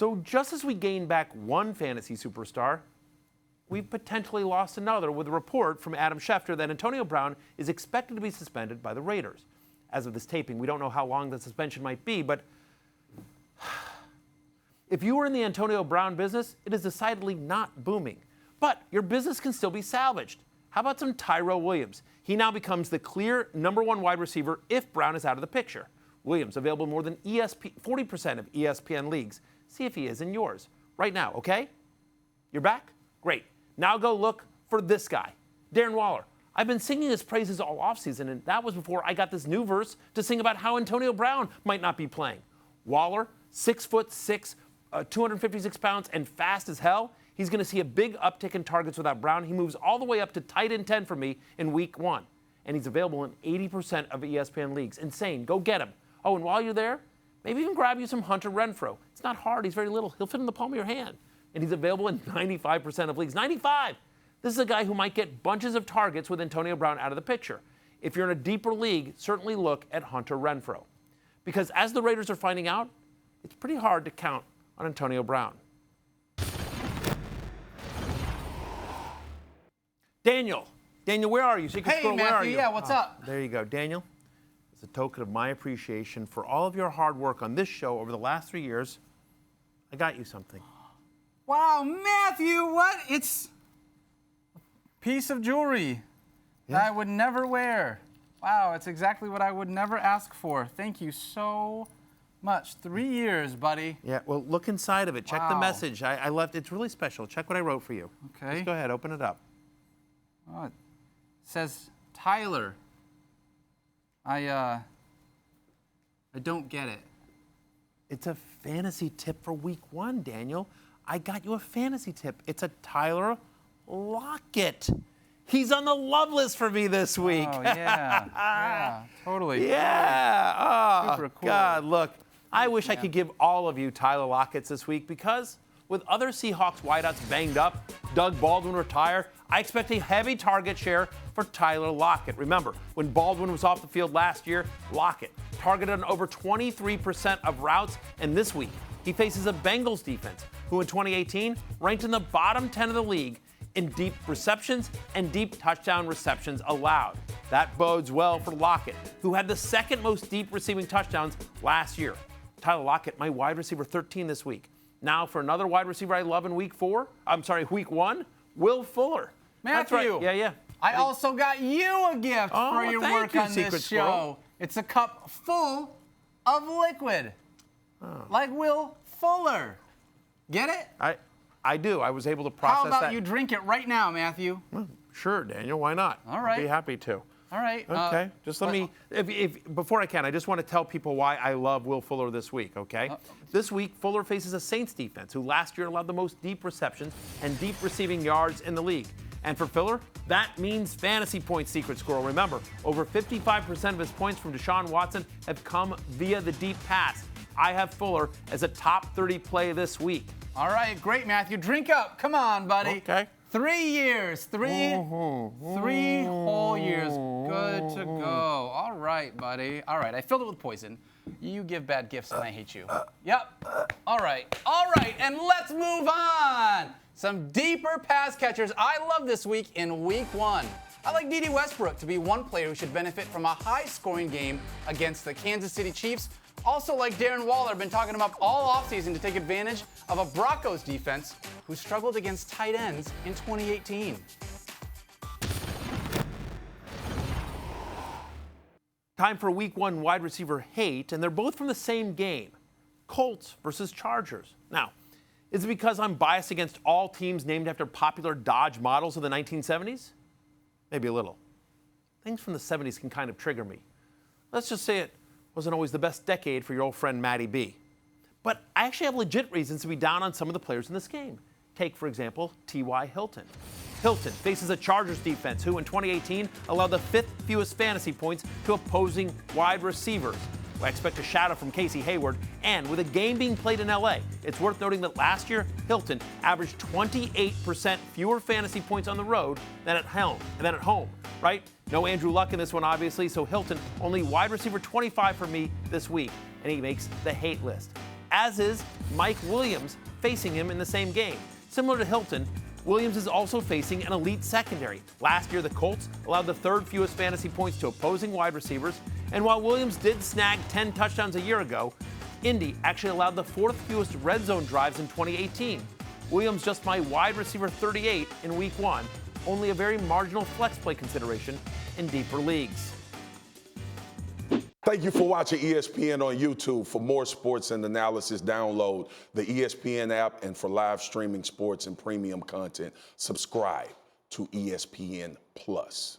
So just as we gained back one fantasy superstar, we've potentially lost another with a report from Adam Schefter that Antonio Brown is expected to be suspended by the Raiders. As of this taping, we don't know how long the suspension might be, but if you were in the Antonio Brown business, it is decidedly not booming. But your business can still be salvaged. How about some Tyrell Williams? He now becomes the clear number one wide receiver if Brown is out of the picture. Williams available in more than 40% of ESPN leagues. See if he is in yours right now, okay? You're back? Great. Now go look for this guy, Darren Waller. I've been singing his praises all offseason, and that was before I got this new verse to sing about how Antonio Brown might not be playing. Waller, 6'6", 256 pounds, and fast as hell. He's going to see a big uptick in targets without Brown. He moves all the way up to tight end 10 for me in week 1. And he's available in 80% of ESPN leagues. Insane. Go get him. Oh, and while you're there, maybe even grab you some Hunter Renfrow. It's not hard. He's very little. He'll fit in the palm of your hand. And he's available in 95% of leagues. 95! This is a guy who might get bunches of targets with Antonio Brown out of the picture. If you're in a deeper league, certainly look at Hunter Renfrow. Because as the Raiders are finding out, it's pretty hard to count on Antonio Brown. Daniel, where are you? Secret Squirrel, Matthew, where are you? Yeah, what's up? There you go. Daniel, as a token of my appreciation for all of your hard work on this show over the last 3 years, I got you something. Wow, Matthew, what? It's a piece of jewelry that I would never wear. Wow, it's exactly what I would never ask for. Thank you so much. 3 years, buddy. Yeah, well, look inside of it. Check the message. I left. It's really special. Check what I wrote for you. Okay. Just go ahead. Open it up. Oh, it says Tyler. I don't get it. It's a fantasy tip for week 1, Daniel. I got you a fantasy tip. It's a Tyler Lockett. He's on the love list for me this week. Oh, yeah. Yeah, totally. Yeah. Oh, super cool. God, look. I wish I could give all of you Tyler Locketts this week because with other Seahawks wideouts banged up, Doug Baldwin retired, I expect a heavy target share for Tyler Lockett. Remember, when Baldwin was off the field last year, Lockett targeted on over 23% of routes, and this week he faces a Bengals defense who in 2018 ranked in the bottom 10 of the league in deep receptions and deep touchdown receptions allowed. That bodes well for Lockett, who had the second most deep receiving touchdowns last year. Tyler Lockett, my wide receiver 13 this week. Now for another wide receiver I love in week 1, Will Fuller. Matthew. That's right. Yeah. I also got you a gift for your work on this show. It's a cup full of liquid. Like Will Fuller. Get it? I do. I was able to process that. How about you drink it right now, Matthew? Well, sure, Daniel. Why not? All right. I'd be happy to. All right. Okay. Just let me, before I can, I just want to tell people why I love Will Fuller this week, okay? This week, Fuller faces a Saints defense who last year allowed the most deep receptions and deep receiving yards in the league. And for Fuller, that means fantasy points, Secret Squirrel. Remember, over 55% of his points from Deshaun Watson have come via the deep pass. I have Fuller as a top 30 play this week. All right, great, Matthew. Drink up. Come on, buddy. Okay. 3 years. Three whole years. Good to go. All right, buddy. All right, I filled it with poison. You give bad gifts and I hate you. Yep. All right, and let's move on. Some deeper pass catchers I love this week in week 1. I like D.D. Westbrook to be one player who should benefit from a high-scoring game against the Kansas City Chiefs. Also like Darren Waller, I've been talking him up all offseason to take advantage of a Broncos defense who struggled against tight ends in 2018. Time for week 1 wide receiver hate, and they're both from the same game, Colts versus Chargers. Now, is it because I'm biased against all teams named after popular Dodge models of the 1970s? Maybe a little. Things from the 70s can kind of trigger me. Let's just say it wasn't always the best decade for your old friend Matty B. But I actually have legit reasons to be down on some of the players in this game. Take, for example, T.Y. Hilton. Hilton faces a Chargers defense who in 2018 allowed the 5th fewest fantasy points to opposing wide receivers. I expect a shadow from Casey Hayward, and with a game being played in LA, it's worth noting that last year, Hilton averaged 28% fewer fantasy points on the road than at home, right? No Andrew Luck in this one, obviously, so Hilton only wide receiver 25 for me this week, and he makes the hate list. as is Mike Williams facing him in the same game. Similar to Hilton, Williams is also facing an elite secondary. Last year, the Colts allowed the third fewest fantasy points to opposing wide receivers, and while Williams did snag 10 touchdowns a year ago, Indy actually allowed the fourth fewest red zone drives in 2018. Williams just my wide receiver 38 in week 1, only a very marginal flex play consideration in deeper leagues. Thank you for watching ESPN on YouTube. For more sports and analysis, download the ESPN app, and for live streaming sports and premium content, subscribe to ESPN Plus.